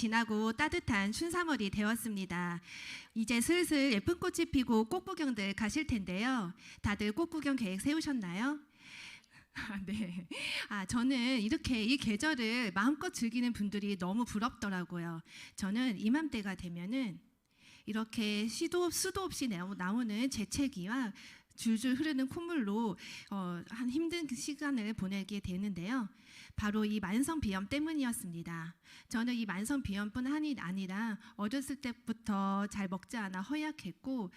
지나고 따뜻한 춘3월이 되었습니다. 이제 슬슬 예쁜 꽃이 피고 꽃 구경들 가실 텐데요. 다들 꽃 구경 계획 세우셨나요? 네. 저는 이렇게 이 계절을 마음껏 즐기는 분들이 너무 부럽더라고요. 저는 이맘때가 되면은 이렇게 수도 없이 나오는 재채기와 줄줄 흐르는 콧물로 한 힘든 시간을 보내게 되는데요. 바로 이 만성 비염 때문이었습니다. 저는 이 만성 비염뿐 아니라 어렸을 때부터 잘 먹지 않아 허약했고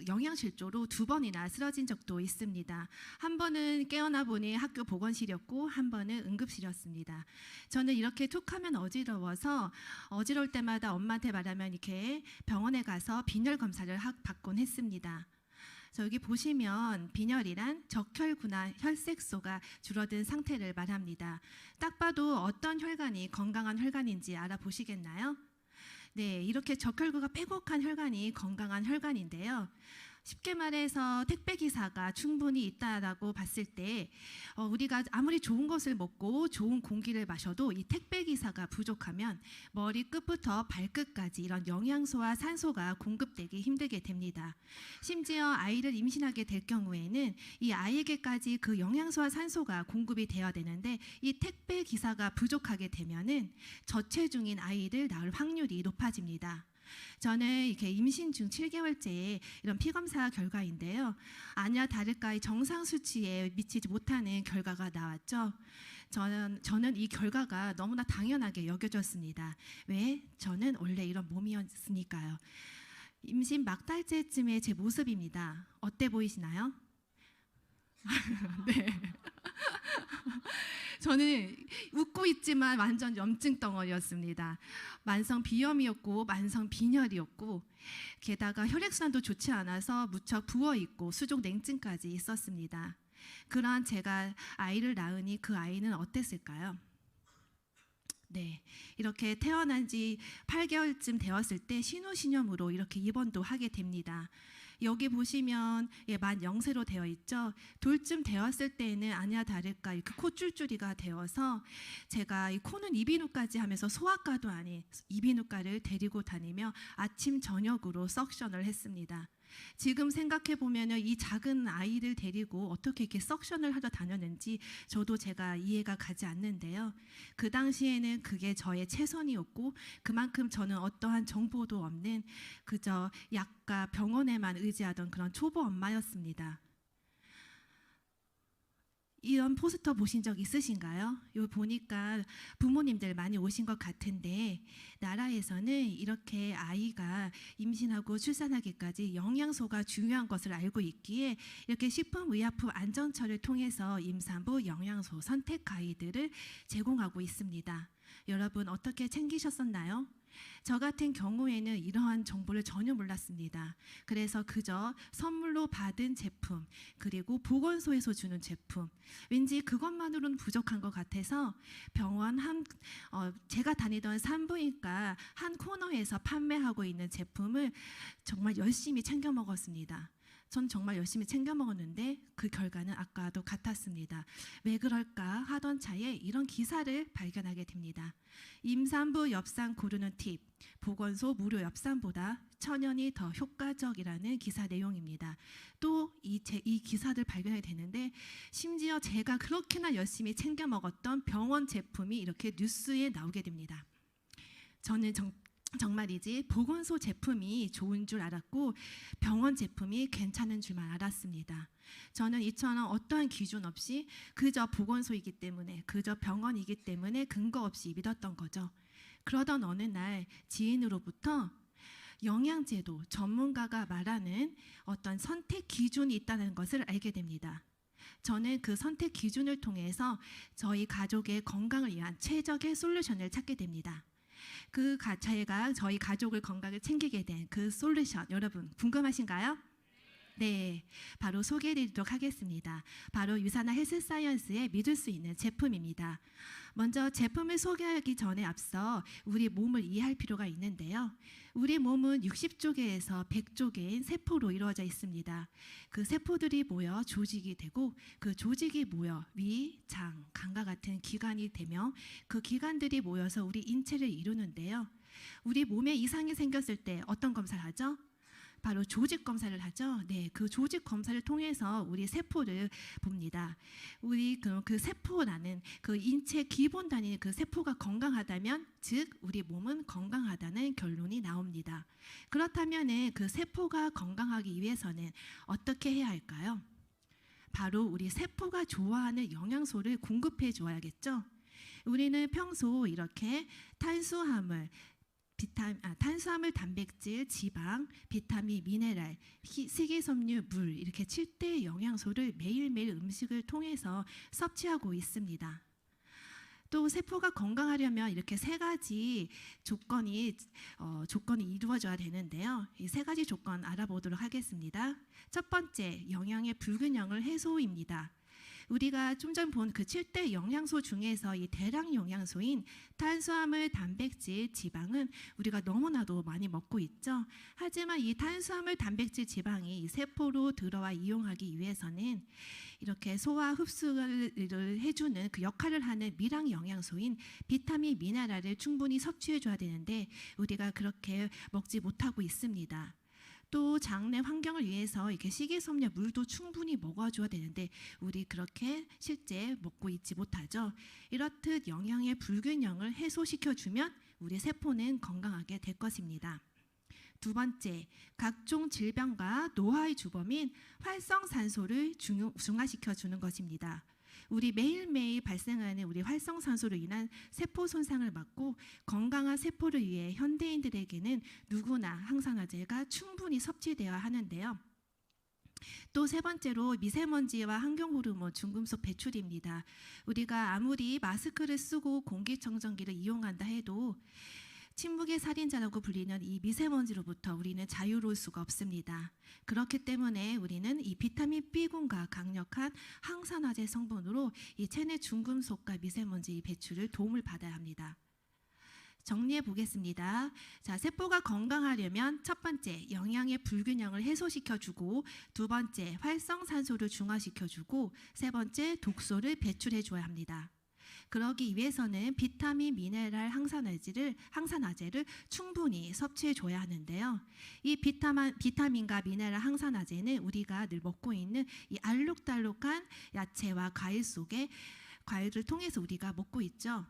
영양실조로 2번이나 쓰러진 적도 있습니다. 한 번은 깨어나 보니 학교 보건실이었고 한 번은 응급실이었습니다. 저는 이렇게 툭하면 어지러워서 어지러울 때마다 엄마한테 말하면 이렇게 병원에 가서 빈혈 검사를 받곤 했습니다. 여기 보시면 빈혈이란 적혈구나 혈색소가 줄어든 상태를 말합니다. 딱 봐도 어떤 혈관이 건강한 혈관인지 알아보시겠나요? 네, 이렇게 적혈구가 빼곡한 혈관이 건강한 혈관인데요. 쉽게 말해서 택배기사가 충분히 있다라고 봤을 때 우리가 아무리 좋은 것을 먹고 좋은 공기를 마셔도 이 택배기사가 부족하면 머리 끝부터 발끝까지 이런 영양소와 산소가 공급되기 힘들게 됩니다. 심지어 아이를 임신하게 될 경우에는 이 아이에게까지 그 영양소와 산소가 공급이 되어야 되는데 이 택배기사가 부족하게 되면은 저체중인 아이를 낳을 확률이 높아집니다. 저는 이렇게 임신 중 7개월째의 이런 피검사 결과인데요. 아니나 다를까 정상 수치에 미치지 못하는 결과가 나왔죠. 저는 이 결과가 너무나 당연하게 여겨졌습니다. 왜? 저는 원래 이런 몸이었으니까요. 임신 막달째쯤의 제 모습입니다. 어때 보이시나요? 네. 저는 웃고 있지만 완전 염증 덩어리였습니다. 만성 비염이었고 만성 빈혈이었고 게다가 혈액순환도 좋지 않아서 무척 부어있고 수족 냉증까지 있었습니다. 그러한 제가 아이를 낳으니 그 아이는 어땠을까요? 네, 이렇게 태어난 지 8개월쯤 되었을 때 신우신염으로 이렇게 입원도 하게 됩니다. 여기 보시면 만 0세로 되어 있죠. 돌쯤 되었을 때는 아니나 다를까 이렇게 코 줄줄이가 되어서 제가 이 코는 이비인후까지 하면서 소아과도 아닌 이비인후과를 데리고 다니며 아침 저녁으로 석션을 했습니다. 지금 생각해 보면은 이 작은 아이를 데리고 어떻게 이렇게 석션을 하러 다녔는지 제가 이해가 가지 않는데요. 그 당시에는 그게 저의 최선이었고 그만큼 저는 어떠한 정보도 없는 그저 약과 병원에만 의지하던 그런 초보 엄마였습니다. 이런 포스터 보신 적 있으신가요? 여기 보니까 부모님들 많이 오신 것 같은데 나라에서는 이렇게 아이가 임신하고 출산하기까지 영양소가 중요한 것을 알고 있기에 이렇게 식품의약품안전처를 통해서 임산부 영양소 선택 가이드를 제공하고 있습니다. 여러분 어떻게 챙기셨었나요? 저 같은 경우에는 이러한 정보를 전혀 몰랐습니다. 그래서 그저 선물로 받은 제품 그리고 보건소에서 주는 제품 왠지 그것만으로는 부족한 것 같아서 병원 제가 다니던 산부인과 한 코너에서 판매하고 있는 제품을 정말 열심히 챙겨 먹었습니다. 전 정말 열심히 챙겨 먹었는데 그 결과는 아까도 같았습니다. 왜 그럴까 하던 차에 이런 기사를 발견하게 됩니다. 임산부 엽산 고르는 팁, 보건소 무료 엽산보다 천연이 더 효과적이라는 기사 내용입니다. 또 이 기사를 발견하게 되는데 심지어 제가 그렇게나 열심히 챙겨 먹었던 병원 제품이 이렇게 뉴스에 나오게 됩니다. 저는 정말이지 보건소 제품이 좋은 줄 알았고 병원 제품이 괜찮은 줄만 알았습니다. 저는 이처럼 어떠한 기준 없이 그저 보건소이기 때문에 그저 병원이기 때문에 근거 없이 믿었던 거죠. 그러던 어느 날 지인으로부터 영양제도 전문가가 말하는 어떤 선택 기준이 있다는 것을 알게 됩니다. 저는 그 선택 기준을 통해서 저희 가족의 건강을 위한 최적의 솔루션을 찾게 됩니다. 제가 저희 가족을 건강을 챙기게 된 그 솔루션 여러분 궁금하신가요? 네, 바로 소개해드리도록 하겠습니다. 바로 유산화 헬스사이언스의 믿을 수 있는 제품입니다. 먼저 제품을 소개하기 전에 앞서 우리 몸을 이해할 필요가 있는데요. 우리 몸은 60조개에서 100조개인 세포로 이루어져 있습니다. 그 세포들이 모여 조직이 되고 그 조직이 모여 위, 장, 간과 같은 기관이 되며 그 기관들이 모여서 우리 인체를 이루는데요. 우리 몸에 이상이 생겼을 때 어떤 검사를 하죠? 바로 조직 검사를 하죠. 네, 그 조직 검사를 통해서 우리 세포를 봅니다. 우리 그 세포라는 그 인체 기본 단위의 그 세포가 건강하다면, 즉 우리 몸은 건강하다는 결론이 나옵니다. 그렇다면은 그 세포가 건강하기 위해서는 어떻게 해야 할까요? 바로 우리 세포가 좋아하는 영양소를 공급해 줘야겠죠. 우리는 평소 이렇게 탄수화물, 단백질, 지방, 비타민, 미네랄, 식이섬유, 물 이렇게 7대 영양소를 매일매일 음식을 통해서 섭취하고 있습니다. 또 세포가 건강하려면 이렇게 세 가지 조건이 이루어져야 되는데요. 이 세 가지 조건 알아보도록 하겠습니다. 첫 번째, 영양의 불균형을 해소입니다. 우리가 좀 전 본 그 7대 영양소 중에서 이 대량 영양소인 탄수화물, 단백질, 지방은 우리가 너무나도 많이 먹고 있죠. 하지만 이 탄수화물, 단백질, 지방이 이 세포로 들어와 이용하기 위해서는 이렇게 소화 흡수를 해주는 그 역할을 하는 미량 영양소인 비타민, 미네랄을 충분히 섭취해 줘야 되는데 우리가 그렇게 먹지 못하고 있습니다. 또 장내 환경을 위해서 이렇게 식이섬유, 물도 충분히 먹어줘야 되는데 우리 그렇게 실제 먹고 있지 못하죠. 이렇듯 영양의 불균형을 해소시켜주면 우리 세포는 건강하게 될 것입니다. 두 번째, 각종 질병과 노화의 주범인 활성산소를 중화시켜주는 것입니다. 우리 매일매일 발생하는 우리 활성산소로 인한 세포 손상을 막고 건강한 세포를 위해 현대인들에게는 누구나 항산화제가 충분히 섭취되어야 하는데요. 또 세 번째로 미세먼지와 환경호르몬, 중금속 배출입니다. 우리가 아무리 마스크를 쓰고 공기청정기를 이용한다 해도 침묵의 살인자라고 불리는 이 미세먼지로부터 우리는 자유로울 수가 없습니다. 그렇기 때문에 우리는 이 비타민 B군과 강력한 항산화제 성분으로 이 체내 중금속과 미세먼지 배출을 도움을 받아야 합니다. 정리해 보겠습니다. 자, 세포가 건강하려면 첫 번째, 영양의 불균형을 해소시켜주고, 두 번째, 활성산소를 중화시켜주고, 세 번째, 독소를 배출해 줘야 합니다. 그러기 위해서는 비타민, 미네랄, 항산화제를 충분히 섭취해 줘야 하는데요. 이 비타민과 미네랄, 항산화제는 우리가 늘 먹고 있는 이 알록달록한 야채와 과일 속에 과일을 통해서 우리가 먹고 있죠.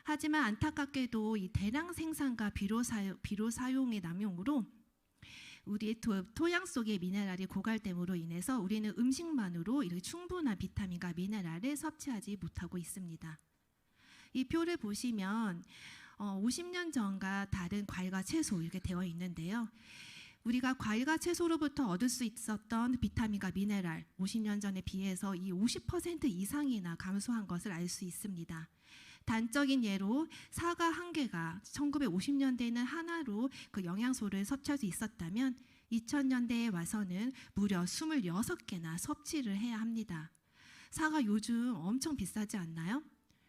하지만 안타깝게도 이 대량 생산과 비료 사용의 남용으로 우리 토양 속의 미네랄이 고갈됨으로 인해서 우리는 음식만으로 이렇게 충분한 비타민과 미네랄을 섭취하지 못하고 있습니다. 이 표를 보시면 50년 전과 다른 과일과 채소 이렇게 되어 있는데요. 우리가 과일과 채소로부터 얻을 수 있었던 비타민과 미네랄 50년 전에 비해서 이 50% 이상이나 감소한 것을 알 수 있습니다. 단적인 예로 사과 한 개가 1950년대에는 하나로 그 영양소를 섭취할 수 있었다면 2000년대에 와서는 무려 26개나 섭취를 해야 합니다. 사과 요즘 엄청 비싸지 않나요?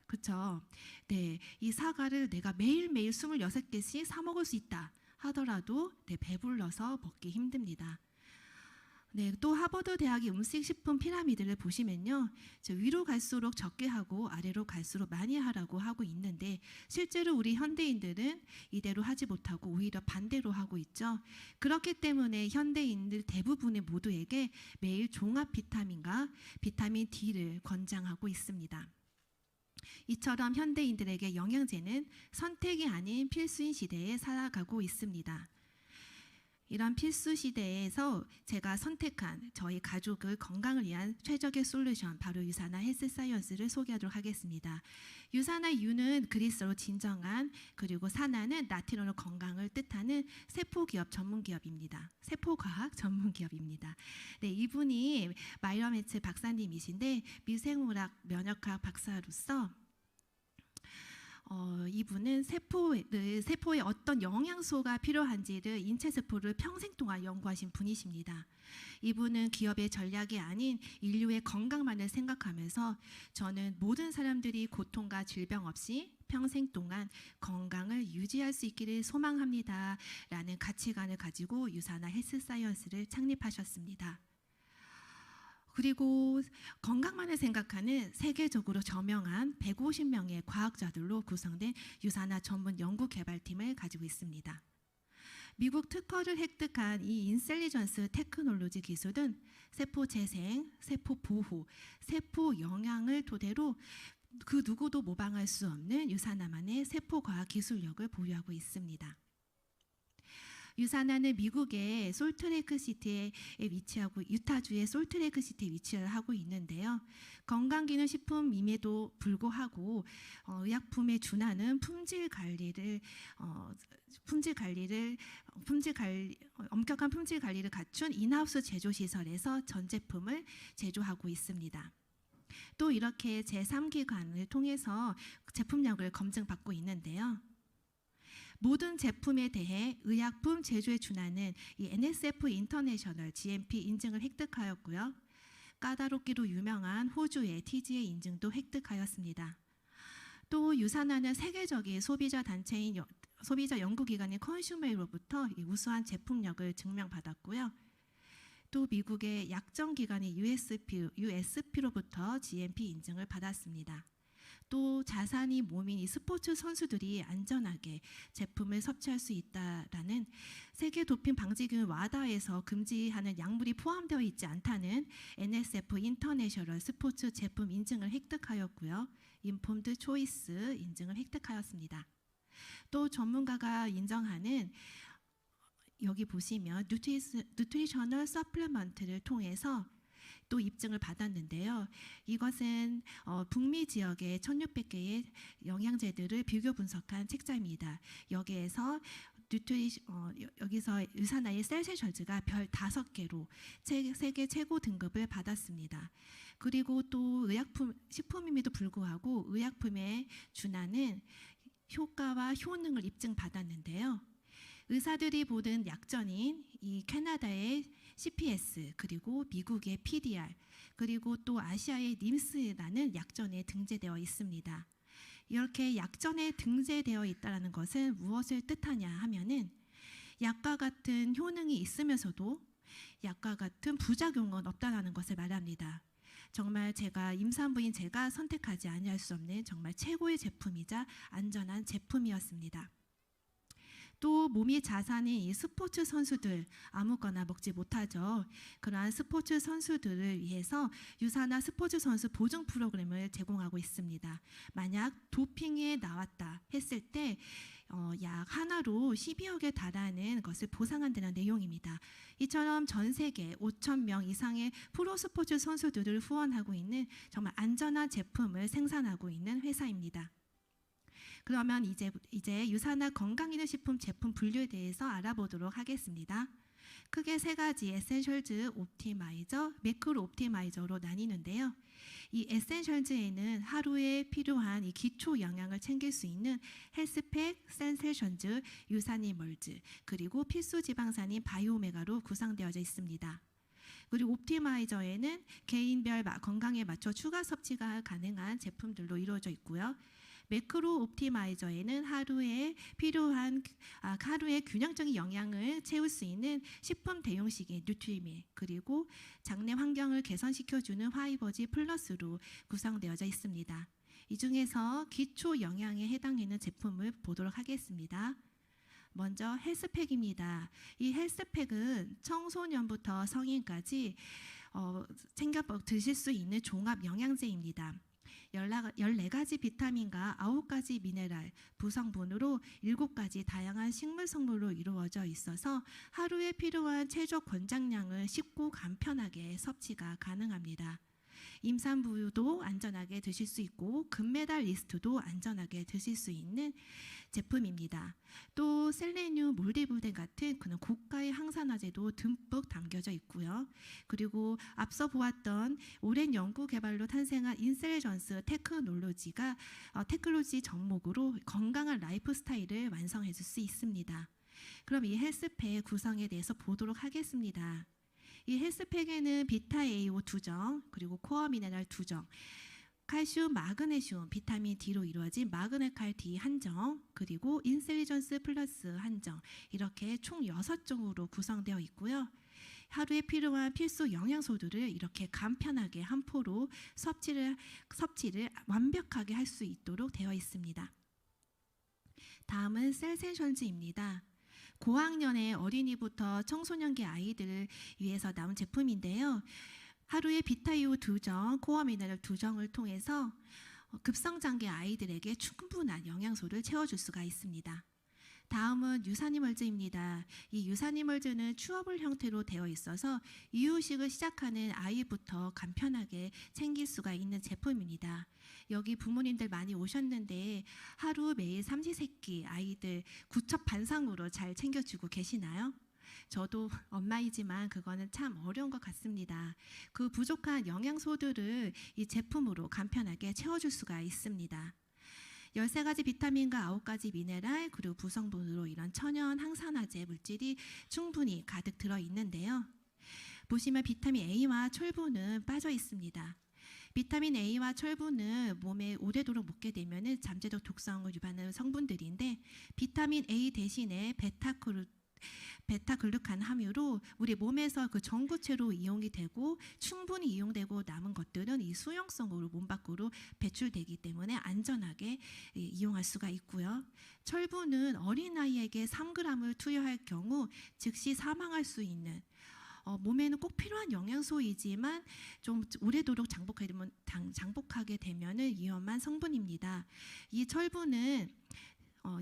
그렇죠? 네, 이 사과를 내가 매일매일 26개씩 사 먹을 수 있다 하더라도 배불러서 먹기 힘듭니다. 네, 또 하버드 대학의 음식식품 피라미드를 보시면요, 위로 갈수록 적게 하고 아래로 갈수록 많이 하라고 하고 있는데 실제로 우리 현대인들은 이대로 하지 못하고 오히려 반대로 하고 있죠. 그렇기 때문에 현대인들 대부분의 모두에게 매일 종합 비타민과 비타민 D를 권장하고 있습니다. 이처럼 현대인들에게 영양제는 선택이 아닌 필수인 시대에 살아가고 있습니다. 이런 필수 시대에서 제가 선택한 저희 가족의 건강을 위한 최적의 솔루션, 바로 유산화 헬스사이언스를 소개하도록 하겠습니다. 유산화 유는 그리스어로 진정한, 그리고 산화는 라틴어로 건강을 뜻하는 세포기업 전문기업입니다. 세포과학 전문기업입니다. 네, 이분이 마이러메츠 박사님이신데 미생물학 면역학 박사로서 이분은 세포에 어떤 영양소가 필요한지를 인체 세포를 평생 동안 연구하신 분이십니다. 이분은 기업의 전략이 아닌 인류의 건강만을 생각하면서 저는 모든 사람들이 고통과 질병 없이 평생 동안 건강을 유지할 수 있기를 소망합니다. 라는 가치관을 가지고 유사나 헬스사이언스를 창립하셨습니다. 그리고 건강만을 생각하는 세계적으로 저명한 150명의 과학자들로 구성된 유산화 전문 연구개발팀을 가지고 있습니다. 미국 특허를 획득한 이 인셀리전스 테크놀로지 기술은 세포 재생, 세포 보호, 세포 영양을 토대로 그 누구도 모방할 수 없는 유산화만의 세포과학 기술력을 보유하고 있습니다. 유산화는 미국의 솔트레이크 시티에 위치하고 유타주의 솔트레이크 시티에 위치를 하고 있는데요. 건강기능식품임에도 불구하고 의약품에 준하는 엄격한 품질 관리를 갖춘 인하우스 제조 시설에서 전 제품을 제조하고 있습니다. 또 이렇게 제3기관을 통해서 제품력을 검증받고 있는데요. 모든 제품에 대해 의약품 제조에 준하는 이 NSF 인터내셔널 GMP 인증을 획득하였고요. 까다롭기로 유명한 호주의 TGA 인증도 획득하였습니다. 또 유산화는 세계적인 소비자 단체인 소비자 연구기관인 컨슈머로부터 우수한 제품력을 증명받았고요. 또 미국의 약정기관인 USP로부터 GMP 인증을 받았습니다. 또 자산이 몸인 이 스포츠 선수들이 안전하게 제품을 섭취할 수 있다라는 세계 도핑 방지기구 와다에서 금지하는 약물이 포함되어 있지 않다는 NSF 인터내셔널 스포츠 제품 인증을 획득하였고요. 인폼드 초이스 인증을 획득하였습니다. 또 전문가가 인정하는 여기 보시면 뉴트리셔널 서플리먼트를 통해서 또 입증을 받았는데요. 이것은 북미 지역의 1600개의 영양제들을 비교 분석한 책자입니다. 여기에서 여기서 유산화의 셀세셜즈가 별 5개로 세계 최고 등급을 받았습니다. 그리고 또 식품임에도 불구하고 의약품에 준하는 효과와 효능을 입증받았는데요. 의사들이 보는 약전인 이 캐나다의 CPS 그리고 미국의 PDR 그리고 또 아시아의 님스라는 약전에 등재되어 있습니다. 이렇게 약전에 등재되어 있다는 것은 무엇을 뜻하냐 하면은 약과 같은 효능이 있으면서도 약과 같은 부작용은 없다는 것을 말합니다. 정말 임산부인 제가 선택하지 아니할 수 없는 정말 최고의 제품이자 안전한 제품이었습니다. 또 몸이 자산인 이 스포츠 선수들 아무거나 먹지 못하죠. 그러한 스포츠 선수들을 위해서 유산화 스포츠 선수 보증 프로그램을 제공하고 있습니다. 만약 도핑에 나왔다 했을 때 약 하나로 12억에 달하는 것을 보상한다는 내용입니다. 이처럼 전 세계 5,000명 이상의 프로스포츠 선수들을 후원하고 있는 정말 안전한 제품을 생산하고 있는 회사입니다. 그러면 이제 유산화 건강기능식품 제품 분류에 대해서 알아보도록 하겠습니다. 크게 3가지 에센셜즈, 옵티마이저, 매크로 옵티마이저로 나뉘는데요. 이 에센셜즈에는 하루에 필요한 이 기초 영양을 챙길 수 있는 헬스팩, 센세션즈, 유산이멀즈, 그리고 필수 지방산인 바이오메가로 구성되어져 있습니다. 그리고 옵티마이저에는 개인별 건강에 맞춰 추가 섭취가 가능한 제품들로 이루어져 있고요. 매크로 옵티마이저에는 하루에 균형적인 영양을 채울 수 있는 식품 대용식의 뉴트리밀 그리고 장내 환경을 개선시켜주는 화이버지 플러스로 구성되어져 있습니다. 이 중에서 기초 영양에 해당하는 제품을 보도록 하겠습니다. 먼저 헬스팩입니다. 이 헬스팩은 청소년부터 성인까지 챙겨 드실 수 있는 종합 영양제입니다. 14가지 비타민과 9가지 미네랄, 부성분으로 7가지 다양한 식물 성분으로 이루어져 있어서 하루에 필요한 최저 권장량을 쉽고 간편하게 섭취가 가능합니다. 임산부도 안전하게 드실 수 있고 금메달리스트도 안전하게 드실 수 있는 제품입니다. 또 셀레늄, 몰디브덴 같은 그런 고가의 항산화제도 듬뿍 담겨져 있고요. 그리고 앞서 보았던 오랜 연구 개발로 탄생한 인셀전스 테크놀로지가 테크놀로지 접목으로 건강한 라이프 스타일을 완성해 줄 수 있습니다. 그럼 이 헬스팩 구성에 대해서 보도록 하겠습니다. 이 헬스팩에는 비타 AO 2정, 그리고 코어 미네랄 2정, 칼슘, 마그네슘, 비타민 D로 이루어진 마그네칼 D 1정, 그리고 인셀리전스 플러스 1정, 이렇게 총 6종으로 구성되어 있고요. 하루에 필요한 필수 영양소들을 이렇게 간편하게 한 포로 섭취를 완벽하게 할 수 있도록 되어 있습니다. 다음은 셀센션즈입니다. 고학년의 어린이부터 청소년기 아이들을 위해서 나온 제품인데요. 하루에 비타이오 2정, 코어 미네랄 2정을 통해서 급성장기 아이들에게 충분한 영양소를 채워줄 수가 있습니다. 다음은 유산이멀즈입니다. 이 유산이멀즈는 추어볼 형태로 되어 있어서 이유식을 시작하는 아이부터 간편하게 챙길 수가 있는 제품입니다. 여기 부모님들 많이 오셨는데 하루 매일 삼시세끼 아이들 구첩반상으로 잘 챙겨주고 계시나요? 저도 엄마이지만 그거는 참 어려운 것 같습니다. 그 부족한 영양소들을 이 제품으로 간편하게 채워줄 수가 있습니다. 13가지 비타민과 9가지 미네랄, 그리고 구성분으로 이런 천연 항산화제 물질이 충분히 가득 들어 있는데요. 보시면 비타민 A와 철분은 빠져 있습니다. 비타민 A와 철분은 몸에 오래도록 묵게 되면 잠재적 독성을 유발하는 성분들인데, 비타민 A 대신에 베타글루칸 함유로 우리 몸에서 그 전구체로 이용이 되고 충분히 이용되고 남은 것들은 이 수용성으로 몸 밖으로 배출되기 때문에 안전하게 이용할 수가 있고요. 철분은 어린아이에게 3g을 투여할 경우 즉시 사망할 수 있는 몸에는 꼭 필요한 영양소이지만 좀 오래도록 장복하게 되면 위험한 성분입니다. 이 철분은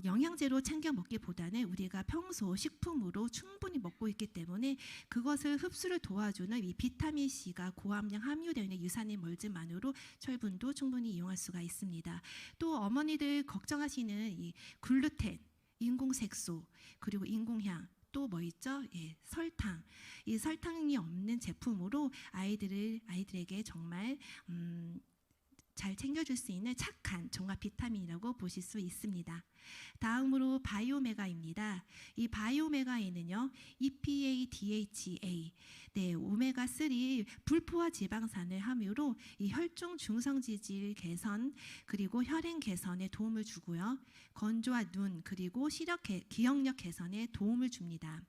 영양제로 챙겨 먹기보다는 우리가 평소 식품으로 충분히 먹고 있기 때문에 그것을 흡수를 도와주는 이 비타민 C가 고함량 함유되어 있는 유산이멀즈만으로 철분도 충분히 이용할 수가 있습니다. 또 어머니들 걱정하시는 이 글루텐, 인공색소, 그리고 인공향, 또 뭐 있죠? 예, 설탕. 이 설탕이 없는 제품으로 아이들에게 정말 잘 챙겨줄 수 있는 착한 종합 비타민이라고 보실 수 있습니다. 다음으로 바이오메가입니다. 이 바이오메가에는요, EPA, DHA, 오메가3 불포화 지방산을 함유로 이 혈중 중성지질 개선, 그리고 혈행 개선에 도움을 주고요. 건조와 눈, 그리고 기억력 개선에 도움을 줍니다.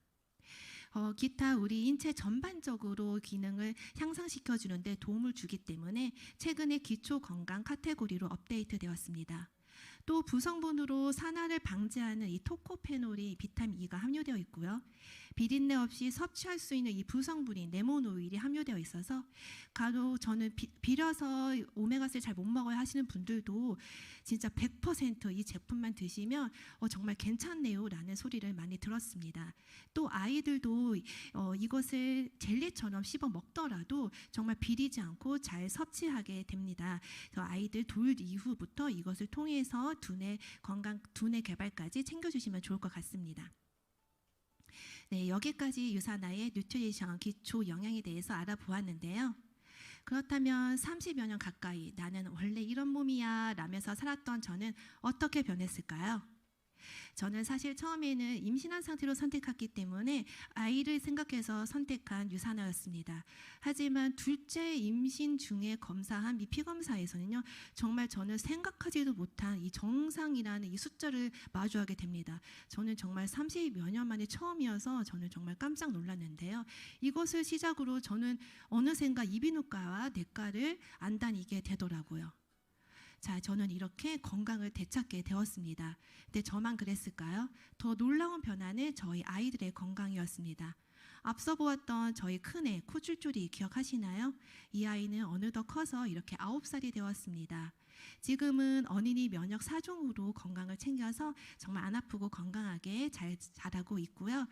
기타 우리 인체 전반적으로 기능을 향상시켜 주는데 도움을 주기 때문에 최근에 기초 건강 카테고리로 업데이트되었습니다. 또 부성분으로 산화를 방지하는 이 토코페놀이 비타민 E가 함유되어 있고요. 비린내 없이 섭취할 수 있는 이 부성분인 레몬오일이 함유되어 있어서 간혹 저는 비려서 오메가3 잘 못 먹어야 하시는 분들도 진짜 100% 이 제품만 드시면 정말 괜찮네요 라는 소리를 많이 들었습니다. 또 아이들도 이것을 젤리처럼 씹어 먹더라도 정말 비리지 않고 잘 섭취하게 됩니다. 그래서 아이들 돌 이후부터 이것을 통해서 두뇌 개발까지 챙겨주시면 좋을 것 같습니다. 네, 여기까지 유산화의 뉴트리션 기초 영양에 대해서 알아보았는데요. 그렇다면 30여 년 가까이 나는 원래 이런 몸이야 라면서 살았던 저는 어떻게 변했을까요? 저는 사실 처음에는 임신한 상태로 선택했기 때문에 아이를 생각해서 선택한 유산화였습니다. 하지만 둘째 임신 중에 검사한 피검사에서는요, 정말 저는 생각하지도 못한 이 정상이라는 이 숫자를 마주하게 됩니다. 저는 정말 30여 년 만에 처음이어서 저는 정말 깜짝 놀랐는데요. 이것을 시작으로 저는 어느샌가 이비인후과와 내과를 안 다니게 되더라고요. 자, 저는 이렇게 건강을 되찾게 되었습니다. 근데 저만 그랬을까요? 더 놀라운 변화는 저희 아이들의 건강이었습니다. 앞서 보았던 저희 큰애 코줄줄이 기억하시나요? 이 아이는 어느덧 커서 이렇게 9살이 되었습니다. 지금은 어린이 면역 4종으로 건강을 챙겨서 정말 안 아프고 건강하게 잘 자라고 있고요.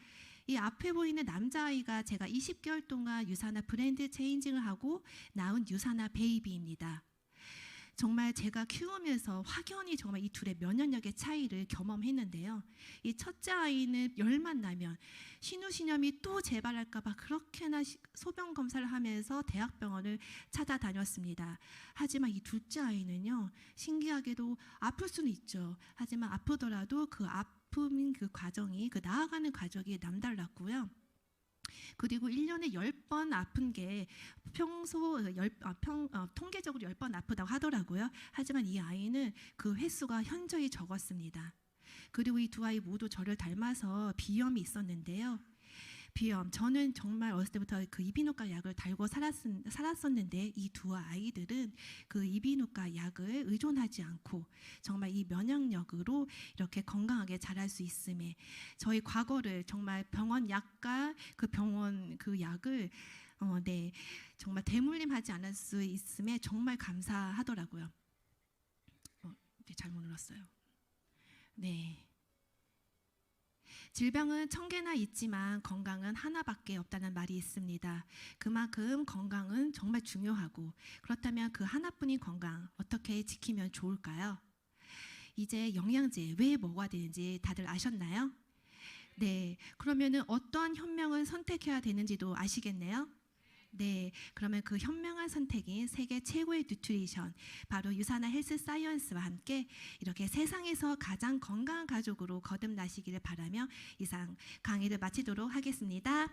이 앞에 보이는 남자아이가 제가 20개월 동안 유산화 브랜드 체인징을 하고 낳은 유산화 베이비입니다. 정말 제가 키우면서 확연히 정말 이 둘의 면역력의 차이를 경험했는데요. 이 첫째 아이는 열만 나면 신우신염이 또 재발할까봐 그렇게나 소변 검사를 하면서 대학병원을 찾아다녔습니다. 하지만 이 둘째 아이는요, 신기하게도 아플 수는 있죠. 하지만 아프더라도 그 아픔인 그 과정이, 그 나아가는 과정이 남달랐고요. 그리고 1년에 10번 아픈 게 통계적으로 10번 아프다고 하더라고요. 하지만 이 아이는 그 횟수가 현저히 적었습니다. 그리고 이 두 아이 모두 저를 닮아서 비염이 있었는데요. 비염, 저는 정말 어렸을 때부터 그 이비인후과 약을 달고 살았었는데 이 두 아이들은 그 이비인후과 약을 의존하지 않고 정말 이 면역력으로 이렇게 건강하게 자랄 수 있음에 저희 과거를 정말 병원 약과 그 병원 그 약을 정말 대물림하지 않을 수 있음에 정말 감사하더라고요. 잘못 눌렀어요. 네. 질병은 1000개나 있지만 건강은 하나밖에 없다는 말이 있습니다. 그만큼 건강은 정말 중요하고, 그렇다면 그 하나뿐인 건강 어떻게 지키면 좋을까요? 이제 영양제 왜 먹어야 되는지 다들 아셨나요? 네, 그러면은 어떠한 현명을 선택해야 되는지도 아시겠네요? 네, 그러면 그 현명한 선택인 세계 최고의 뉴트리션, 바로 유산화 헬스 사이언스와 함께 이렇게 세상에서 가장 건강한 가족으로 거듭나시기를 바라며 이상 강의를 마치도록 하겠습니다.